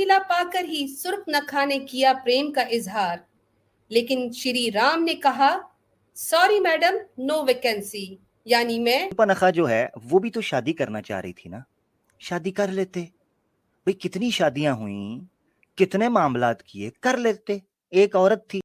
शीला पाकर ही सुर्पनखा ने किया प्रेम का इजहार, लेकिन श्री राम ने कहा, सॉरी मैडम, नो वैकेंसी। यानी मैं सुर्पनखा जो है वो भी तो शादी करना चाह रही थी ना, शादी कर लेते भाई। कितनी शादियां हुई, कितने मामलात किए, कर लेते। एक औरत थी।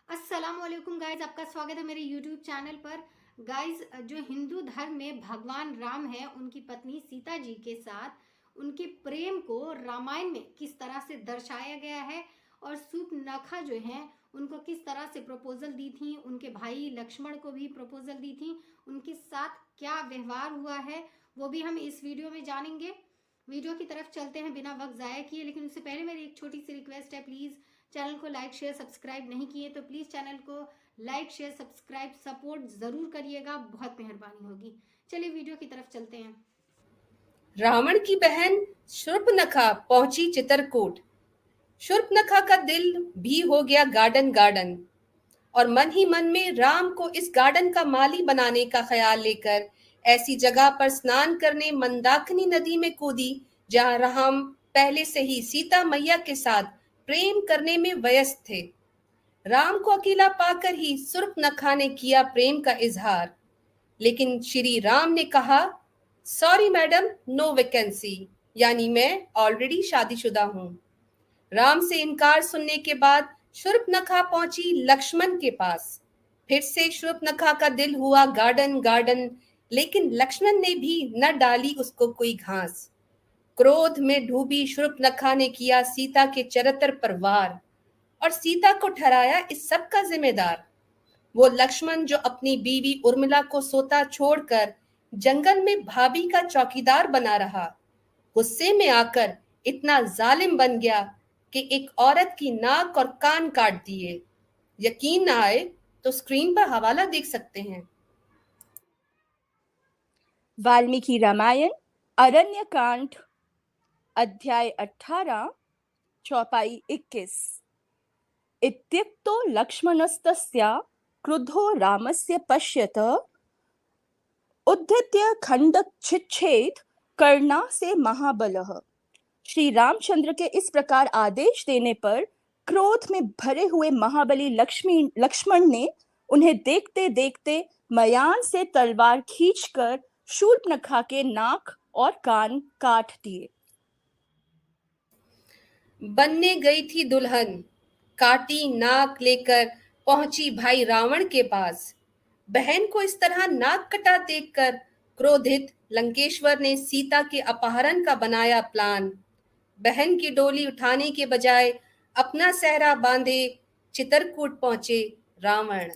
अस्सलाम वालेकुम गाइज, आपका स्वागत है मेरे यूट्यूब चैनल पर। गाइज, जो हिंदू धर्म में भगवान राम है, उनकी पत्नी सीता जी के साथ उनके प्रेम को रामायण में किस तरह से दर्शाया गया है और सूर्पनखा जो है उनको किस तरह से प्रपोजल दी थी, उनके भाई लक्ष्मण को भी प्रपोजल दी थी, उनके साथ क्या व्यवहार हुआ है वो भी हम इस वीडियो में जानेंगे। वीडियो की तरफ चलते हैं बिना वक्त ज़ाया किए, लेकिन उससे पहले मेरी एक छोटी सी रिक्वेस्ट है, प्लीज़ चैनल को लाइक शेयर सब्सक्राइब नहीं किए तो प्लीज़ चैनल को लाइक शेयर सब्सक्राइब सपोर्ट ज़रूर करिएगा, बहुत मेहरबानी होगी। चलिए वीडियो की तरफ चलते हैं। रावण की बहन शूर्पनखा पहुंची चित्रकूट। शूर्पनखा का दिल भी हो गया गार्डन गार्डन, और मन ही मन में राम को इस गार्डन का माली बनाने का ख्याल लेकर ऐसी जगह पर स्नान करने मंदाकिनी नदी में कूदी जहां राम पहले से ही सीता मैया के साथ प्रेम करने में व्यस्त थे। राम को अकेला पाकर ही सुर्पनखा ने किया प्रेम का इजहार, लेकिन श्री राम ने कहा, सॉरी मैडम, नो वैकेंसी। यानी मैं ऑलरेडी शादीशुदा हूं। राम से इनकार सुनने के बाद शूर्पनखा पहुंची लक्ष्मण के पास। फिर से शूर्पनखा का दिल हुआ गार्डन गार्डन, लेकिन लक्ष्मण ने भी न डाली उसको कोई घास। क्रोध में डूबी शूर्पनखा ने किया सीता के चरित्र पर वार और सीता को ठहराया इस सब का जिम्मेदार। वो लक्ष्मण जो अपनी बीवी उर्मिला को सोता छोड़कर जंगल में भाभी का चौकीदार बना रहा, गुस्से में आकर इतना जालिम बन गया कि एक औरत की नाक और कान काट दिए। यकीन ना आए तो स्क्रीन पर हवाला देख सकते हैं। वाल्मीकि रामायण अरण्यकांड अध्याय 18 चौपाई 21। इत्युक्तो लक्ष्मणस्तस्य क्रुद्धो रामस्य पश्यत उद्धत्य खंडच्छिच्छेद कर्णा से महाबलः। श्री रामचंद्र के इस प्रकार आदेश देने पर क्रोध में भरे हुए महाबली लक्ष्मण ने उन्हें देखते देखते मयान से तलवार खींचकर शूर्पनखा के नाक और कान काट दिए। बनने गई थी दुल्हन, काटी नाक लेकर पहुंची भाई रावण के पास। बहन को इस तरह नाक कटा देखकर क्रोधित लंकेश्वर ने सीता के अपहरण का बनाया प्लान। बहन की डोली उठाने के बजाय अपना सहरा बांधे चित्रकूट पहुंचे रावण।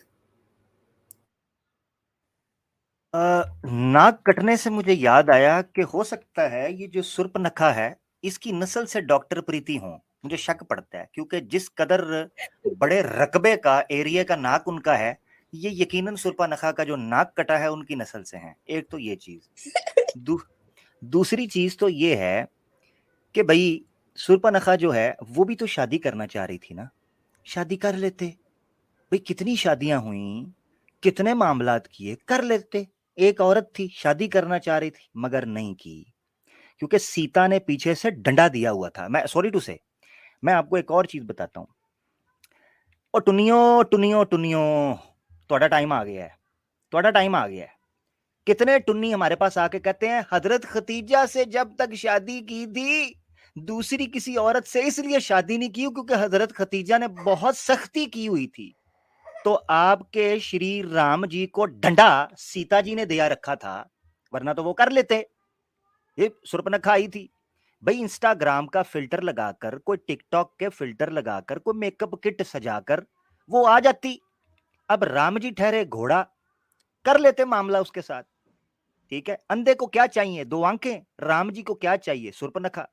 नाक कटने से मुझे याद आया कि हो सकता है ये जो सुर्पनखा है इसकी नस्ल से डॉक्टर प्रीति हो। मुझे शक पड़ता है क्योंकि जिस कदर बड़े रकबे का एरिया का नाक उनका है, ये यकीनन सुर्पनखा का जो नाक कटा है उनकी नस्ल से है। एक तो ये चीज। दूसरी चीज तो ये है कि भाई सुर्पनखा जो है वो भी तो शादी करना चाह रही थी ना, शादी कर लेते भाई। कितनी शादियां हुई, कितने मामलात किए, कर लेते। एक औरत थी, शादी करना चाह रही थी मगर नहीं की, क्योंकि सीता ने पीछे से डंडा दिया हुआ था। मैं सॉरी टू से, मैं आपको एक और चीज बताता हूं। और टुनियो टुनियो टुनियो, थोड़ा टाइम आ गया है, थोड़ा टाइम आ गया है। कितने टुन्नी हमारे पास आके कहते हैं हजरत खतीजा से जब तक शादी की थी दूसरी किसी औरत से इसलिए शादी नहीं की क्योंकि हजरत खतीजा ने बहुत सख्ती की हुई थी। तो आपके श्री राम जी को डंडा सीता जी ने दिया रखा था, वरना तो वो कर लेते। ये सुर्पनखा आई थी भाई, इंस्टाग्राम का फिल्टर लगाकर, कोई टिकटॉक के फिल्टर लगाकर, कोई मेकअप किट सजाकर वो आ जाती। अब राम जी ठहरे घोड़ा, कर लेते मामला उसके साथ। ठीक है, अंधे को क्या चाहिए, दो आंखें। राम जी को क्या चाहिए, सुर्पनखा।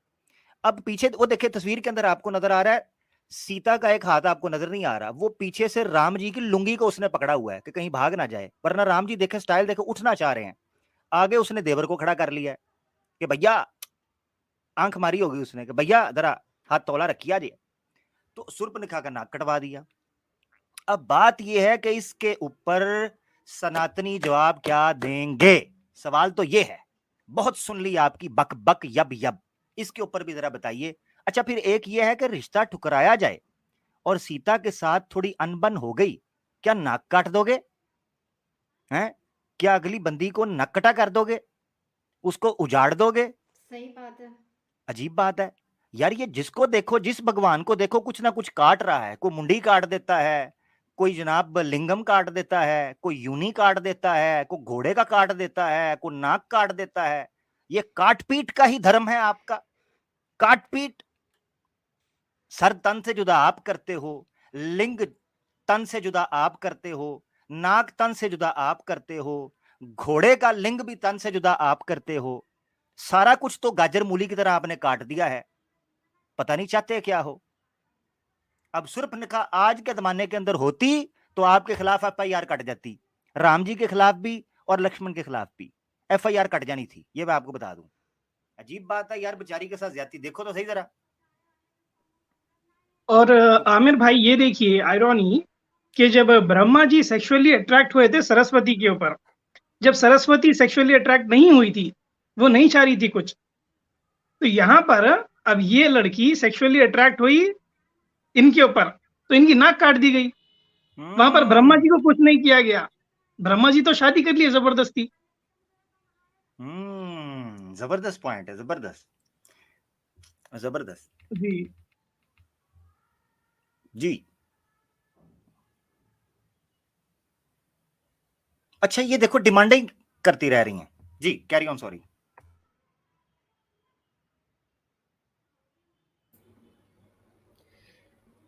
अब पीछे वो देखे तस्वीर के अंदर आपको नजर आ रहा है सीता का एक हाथ आपको नजर नहीं आ रहा, वो पीछे से राम जी की लुंगी को उसने पकड़ा हुआ है कि कहीं भाग ना जाए, वरना राम जी देखे स्टाइल देखे उठना चाह रहे हैं। आगे उसने देवर को खड़ा कर लिया है कि भैया, आंख मारी होगी उसने कि भैया जरा हाथ तौला रखिया जी। तो सुर्पनखा का नाक कटवा दिया। अब बात यह है कि इसके ऊपर सनातनी जवाब क्या देंगे। सवाल तो यह है, बहुत सुन ली आपकी बक बक यब यब, इसके ऊपर भी जरा बताइए अच्छा, फिर एक ये है कि रिश्ता ठुकराया जाए और सीता के साथ थोड़ी अनबन हो गई, क्या नाक काट दोगे? हैं? क्या अगली बंदी को नक्कटा कर दोगे? उसको उजाड़ दोगे? सही बात है। अजीब बात है यार। ये जिसको देखो, जिस भगवान को देखो, कुछ ना कुछ काट रहा है। कोई मुंडी काट देता है, कोई जनाब लिंगम काट देता है, कोई यूनी काट देता है, कोई घोड़े का काट देता है, कोई नाक काट देता है। ये काटपीट का ही धर्म है आपका। काटपीट। सर तन से जुदा आप करते हो, लिंग तन से जुदा आप करते हो, नाक तन से जुदा आप करते हो, घोड़े का लिंग भी तन से जुदा आप करते हो। सारा कुछ तो गाजर मूली की तरह आपने काट दिया है। पता नहीं चाहते क्या हो। अब शूर्पणखा आज के जमाने के अंदर होती तो आपके खिलाफ एफआईआर कट जाती, राम जी के खिलाफ भी और लक्ष्मण के खिलाफ भी एफआईआर कट जानी थी। ये मैं आपको बता दूं। अजीब बात है यार, बेचारी के साथ ज्यादती देखो तो सही जरा। और आमिर भाई ये देखिए आयरॉनी कि जब ब्रह्मा जी सेक्सुअली अट्रैक्ट हुए थे सरस्वती के ऊपर, जब सरस्वती सेक्सुअली अट्रैक्ट नहीं हुई थी, वो नहीं चाह रही थी कुछ, तो यहाँ पर अब ये लड़की सेक्सुअली अट्रैक्ट हुई इनके ऊपर, तो इनकी नाक काट दी गई। वहां पर ब्रह्मा जी को कुछ नहीं किया गया, ब्रह्मा जी तो शादी कर लिए जबरदस्ती। जबरदस्त पॉइंट है, जबरदस्त जबरदस्त। जी जी। अच्छा, ये देखो डिमांडिंग करती रह रही हैं। जी, कैरी ऑन, सॉरी।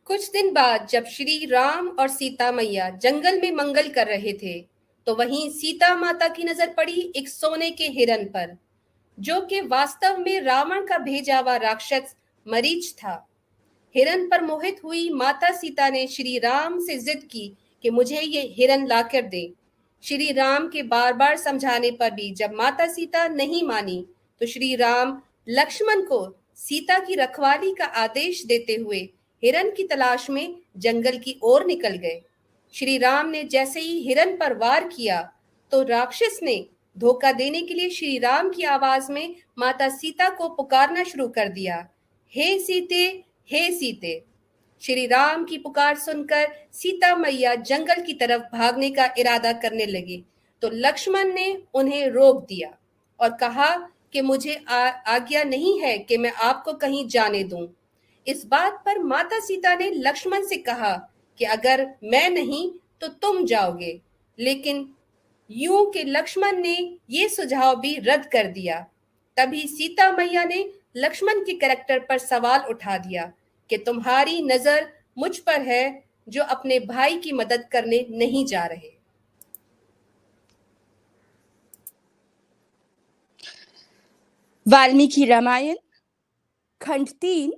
कुछ दिन बाद जब श्री राम और सीता मैया जंगल में मंगल कर रहे थे, तो वहीं सीता माता की नजर पड़ी एक सोने के हिरन पर, जो कि वास्तव में रावण का भेजा हुआ राक्षस मरीच था। हिरन पर मोहित हुई माता सीता ने श्री राम से जिद की कि मुझे ये हिरन लाकर दे। श्री राम के बार बार समझाने पर भी जब माता सीता नहीं मानी, तो श्री राम लक्ष्मण को सीता की रखवाली का आदेश देते हुए हिरन की तलाश में जंगल की ओर निकल गए। श्री राम ने जैसे ही हिरन पर वार किया, तो राक्षस ने धोखा देने के लिए श्री राम की आवाज में माता सीता को पुकारना शुरू कर दिया, हे सीते, हे सीते। श्री राम की पुकार सुनकर सीता मैया जंगल की तरफ भागने का इरादा करने लगी, तो लक्ष्मण ने उन्हें रोक दिया और कहा कि मुझे आज्ञा नहीं है कि मैं आपको कहीं जाने दूं। इस बात पर माता सीता ने लक्ष्मण से कहा कि अगर मैं नहीं तो तुम जाओगे, लेकिन यूं कि लक्ष्मण ने ये सुझाव भी रद्द कर दिया। तभी सीता मैया ने लक्ष्मण के कैरेक्टर पर सवाल उठा दिया कि तुम्हारी नजर मुझ पर है, जो अपने भाई की मदद करने नहीं जा रहे। वाल्मीकि रामायण खंड 3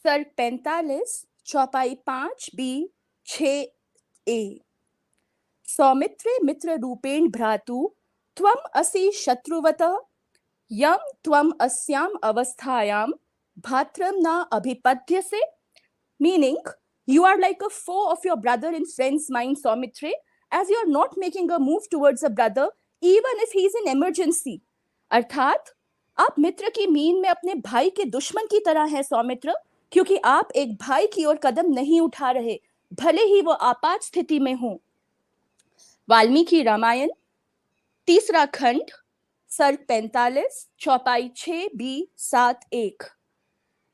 सर्ग 45 चौपाई 5b-6a। सौमित्रे मित्र रूपेण भ्रातु त्वम असि शत्रुवतः यम त्वम अस्याम अवस्थायां भात्रम न अभिपद्यसे। Meaning, you are like a foe of your brother in friend's mind, Saumitre, as you are not making a move towards a brother even if he is in emergency. अर्थात आप मित्र की मीन में अपने भाई के दुश्मन की तरह हैं सौमित्र, क्योंकि आप एक भाई की ओर कदम नहीं उठा रहे, भले ही वो आपात स्थिति में हो। वाल्मीकि रामायण तीसरा खंड सर्ग 45 चौपाई 6b-7-1।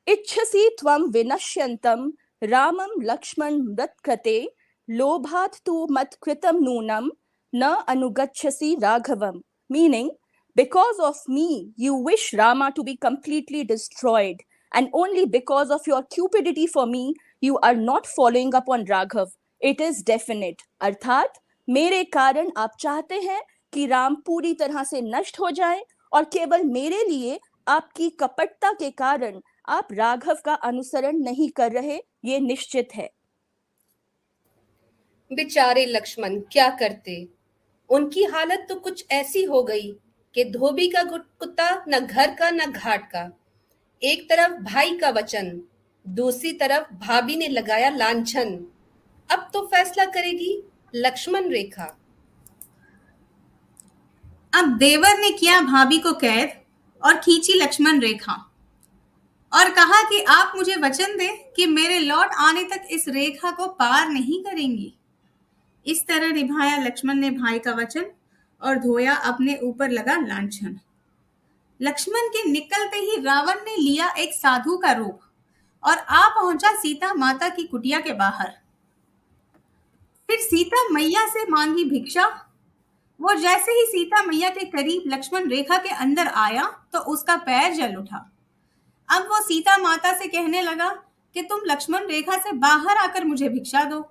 इच्छसि त्वं विनश्यन्तं रामं लक्ष्मण मृत्कृते लोभात् तु मत्कृतं नूनं न अनुगच्छसि राघवम्। Meaning, because of me you wish Rama to be completely destroyed, and only because of your cupidity for me you are not following up on Raghav. It is definite. अर्थात मेरे कारण आप चाहते हैं कि राम पूरी तरह से नष्ट हो जाएं, और केवल मेरे लिए आपकी कपटता के कारण आप राघव का अनुसरण नहीं कर रहे, ये निश्चित है। बेचारे लक्ष्मण क्या करते। उनकी हालत तो कुछ ऐसी हो गई कि धोबी का कुत्ता न घर का न घाट का। एक तरफ भाई का वचन, दूसरी तरफ भाभी ने लगाया लांछन। अब तो फैसला करेगी लक्ष्मण रेखा। अब देवर ने किया भाभी को कैद और खींची लक्ष्मण रेखा, और कहा कि आप मुझे वचन दें कि मेरे लौट आने तक इस रेखा को पार नहीं करेंगी। इस तरह निभाया लक्ष्मण ने भाई का वचन और धोया अपने ऊपर लगा लांछन। लक्ष्मण के निकलते ही रावण ने लिया एक साधु का रूप और आ पहुंचा सीता माता की कुटिया के बाहर। फिर सीता मैया से मांगी भिक्षा। वो जैसे ही सीता मैया के करीब लक्ष्मण रेखा के अंदर आया तो उसका पैर जल उठा। अब वो सीता माता से कहने लगा कि तुम लक्ष्मण रेखा से बाहर आकर मुझे भिक्षा दो।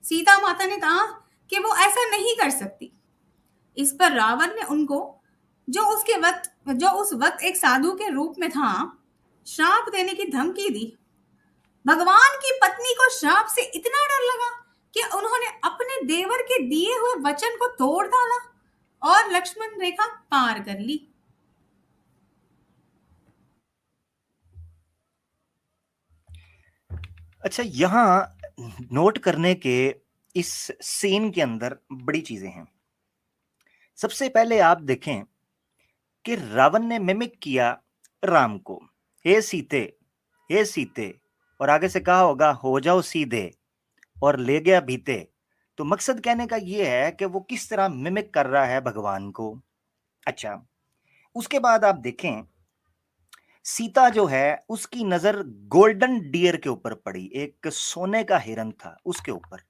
सीता माता ने कहा कि वो ऐसा नहीं कर सकती। इस पर रावण ने उनको, जो उस वक्त एक साधु के रूप में था, श्राप देने की धमकी दी। भगवान की पत्नी को श्राप से इतना डर लगा कि उन्होंने अपने देवर के दिए हुए वचन को तोड़ डाला और लक्ष्मण रेखा पार कर ली। अच्छा, यहाँ नोट करने के इस सीन के अंदर बड़ी चीजें हैं। सबसे पहले आप देखें कि रावण ने मिमिक किया राम को, हे सीते, हे सीते, और आगे से कहा होगा हो जाओ सीधे, और ले गया भीते। तो मकसद कहने का ये है कि वो किस तरह मिमिक कर रहा है भगवान को। अच्छा, उसके बाद आप देखें सीता जो है उसकी नजर गोल्डन डियर के ऊपर पड़ी, एक सोने का हिरन था उसके ऊपर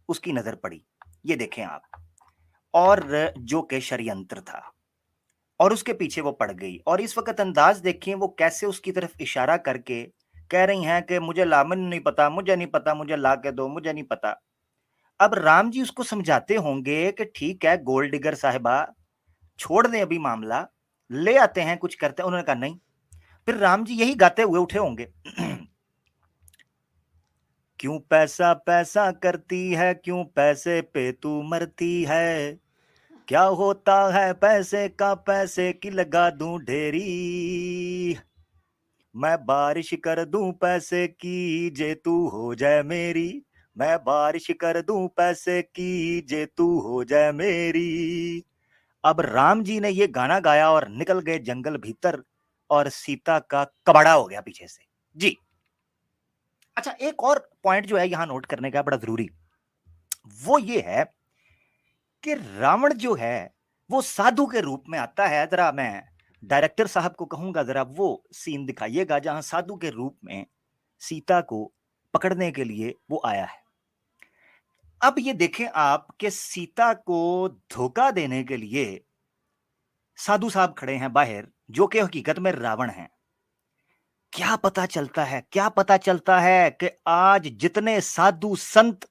उसकी नजर पड़ी, ये देखें आप, और जो के षड्यंत्र था, और उसके पीछे वो पड़ गई। और इस वक्त अंदाज देखें वो कैसे उसकी तरफ इशारा करके कह रही हैं कि मुझे लामन नहीं पता, मुझे नहीं पता, मुझे ला के दो, मुझे नहीं पता। अब राम जी उसको समझाते होंगे कि ठीक है गोल्ड डिगर साहिबा, छोड़ दें अभी मामला, ले आते हैं, कुछ करते हैं। उन्होंने कहा नहीं। फिर राम जी यही गाते हुए उठे होंगे क्यों पैसा पैसा करती है, क्यों पैसे पे तू मरती है, क्या होता है पैसे का, पैसे की लगा दूं ढेरी, मैं बारिश कर दूं पैसे की, जे तू हो जाए मेरी, मैं बारिश कर दूं पैसे की, जे तू हो जाए मेरी। अब राम जी ने ये गाना गाया और निकल गए जंगल भीतर, और सीता का कबाड़ा हो गया पीछे से जी। अच्छा, एक और पॉइंट जो है यहां नोट करने का बड़ा जरूरी, वो ये है कि रावण जो है वो साधु के रूप में आता है। जरा मैं डायरेक्टर साहब को कहूंगा जरा वो सीन दिखाइएगा जहां साधु के रूप में सीता को पकड़ने के लिए वो आया है। अब ये देखें आप कि सीता को धोखा देने के लिए साधु साहब खड़े हैं बाहर, जो कि हकीकत में रावण हैं। क्या पता चलता है, क्या पता चलता है कि आज जितने साधु संत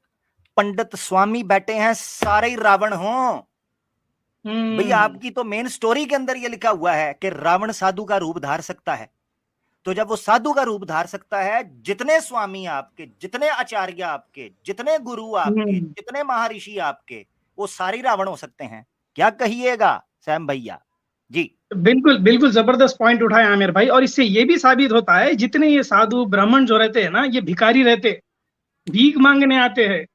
पंडित स्वामी बैठे हैं सारे ही रावण हों। भैया आपकी तो मेन स्टोरी के अंदर ये लिखा हुआ है कि रावण साधु का रूप धार सकता है। तो जब वो साधु का रूप धार सकता है, जितने स्वामी आपके, जितने आचार्य आपके, जितने गुरु आपके, जितने महर्षि आपके, वो सारे रावण हो सकते हैं। क्या कहिएगा सैम भैया जी? बिल्कुल बिल्कुल जबरदस्त पॉइंट उठाया आमिर भाई। और इससे ये भी साबित होता है जितने ये साधु ब्राह्मण जो रहते हैं ना, ये भिखारी रहते, भीख मांगने आते हैं,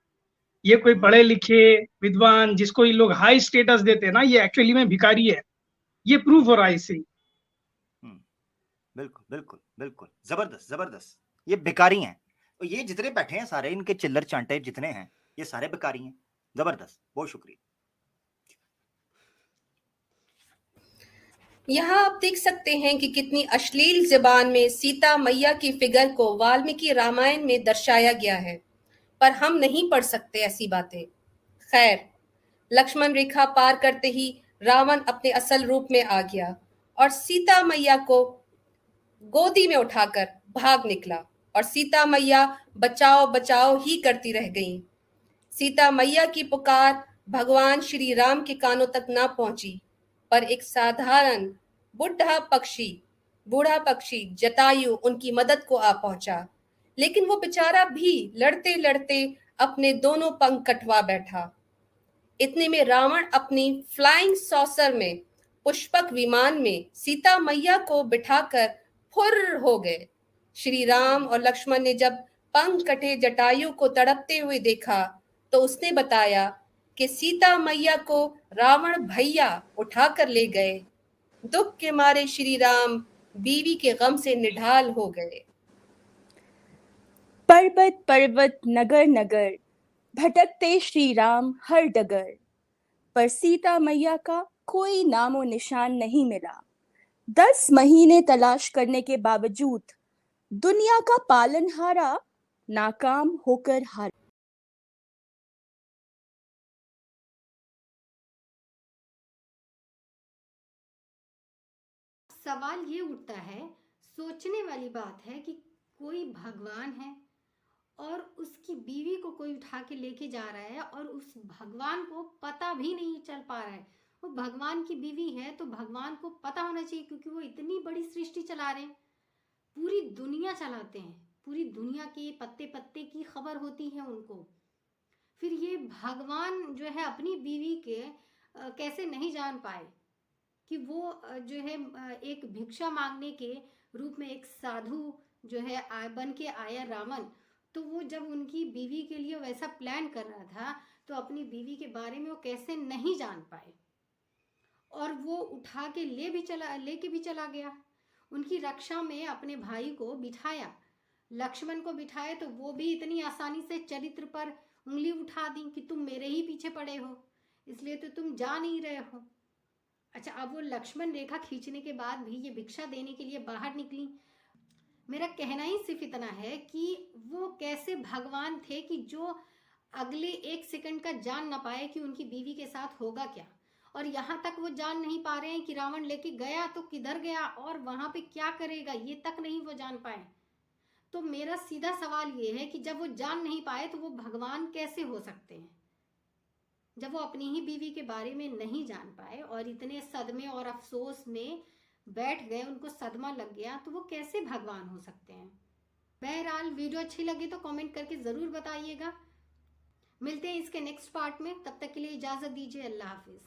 ये कोई पढ़े लिखे विद्वान जिसको ये लोग हाई स्टेटस देते हैं ना, ये एक्चुअली में भिखारी है। ये प्रूफ हो रहा है इससे। बिल्कुल बिल्कुल बिल्कुल, जबरदस्त जबरदस्त। ये भिखारी हैं, तो ये जितने बैठे हैं सारे, इनके चिल्लर चांटे जितने हैं, ये सारे भिखारी हैं। जबरदस्त, बहुत शुक्रिया। यहाँ आप देख सकते हैं कि कितनी अश्लील ज़बान में सीता मैया की फिगर को वाल्मीकि रामायण में दर्शाया गया है, पर हम नहीं पढ़ सकते ऐसी बातें। खैर, लक्ष्मण रेखा पार करते ही रावण अपने असल रूप में आ गया और सीता मैया को गोदी में उठाकर भाग निकला, और सीता मैया बचाओ बचाओ ही करती रह गईं। सीता मैया की पुकार भगवान श्री राम के कानों तक ना पहुंची, पर एक साधारण बूढ़ा पक्षी जटायु उनकी मदद को आ पहुंचा। लेकिन वो बेचारा भी लड़ते लड़ते अपने दोनों पंख कटवा बैठा। इतने में रावण अपनी फ्लाइंग सॉसर में, पुष्पक विमान में सीता मैया को बिठाकर फुर्र हो गए। श्री राम और लक्ष्मण ने जब पंख कटे जटायु को तड़पते हुए देखा तो उसने बताया कि सीता मैया को रावण भैया उठाकर ले गए। दुख के मारे श्री राम बीवी के गम से निढाल हो गए। पर्वत पर्वत नगर नगर भटकते श्री राम हर डगर, पर सीता मैया का कोई नामो निशान नहीं मिला। 10 महीने तलाश करने के बावजूद दुनिया का पालनहारा नाकाम होकर हारा। सवाल ये उठता है, सोचने वाली बात है कि कोई भगवान है और उसकी बीवी को कोई उठा के लेके जा रहा है और उस भगवान को पता भी नहीं चल पा रहा है। वो भगवान की बीवी है तो भगवान को पता होना चाहिए, क्योंकि वो इतनी बड़ी सृष्टि चला रहे हैं, पूरी दुनिया चलाते हैं, पूरी दुनिया के पत्ते पत्ते की खबर होती है उनको। फिर ये भगवान जो है अपनी बीवी के कैसे नहीं जान पाए कि वो जो है एक भिक्षा मांगने के रूप में एक साधु जो है बन के आया रावण। तो वो जब उनकी बीवी के लिए वैसा प्लान कर रहा था तो अपनी बीवी के बारे में वो कैसे नहीं जान पाए, और वो उठा के लेके भी चला गया। उनकी रक्षा में अपने भाई को बिठाया, लक्ष्मण को बिठाया, तो वो भी इतनी आसानी से चरित्र पर उंगली उठा दी कि तुम मेरे ही पीछे पड़े हो, इसलिए तो तुम जा नहीं रहे हो। अच्छा, अब वो लक्ष्मण रेखा खींचने के बाद भी ये भिक्षा देने के लिए बाहर निकली। मेरा कहना ही सिर्फ इतना है कि वो कैसे भगवान थे कि जो अगले 1 सेकंड का जान ना पाए कि उनकी बीवी के साथ होगा क्या, और यहाँ तक वो जान नहीं पा रहे हैं कि रावण लेके गया तो किधर गया और वहां पे क्या करेगा, ये तक नहीं वो जान पाए। तो मेरा सीधा सवाल ये है कि जब वो जान नहीं पाए तो वो भगवान कैसे हो सकते हैं? जब वो अपनी ही बीवी के बारे में नहीं जान पाए और इतने सदमे और अफसोस में बैठ गए, उनको सदमा लग गया, तो वो कैसे भगवान हो सकते हैं? बहरहाल वीडियो अच्छी लगी तो कमेंट करके ज़रूर बताइएगा। मिलते हैं इसके नेक्स्ट पार्ट में, तब तक के लिए इजाज़त दीजिए। अल्लाह हाफिज़।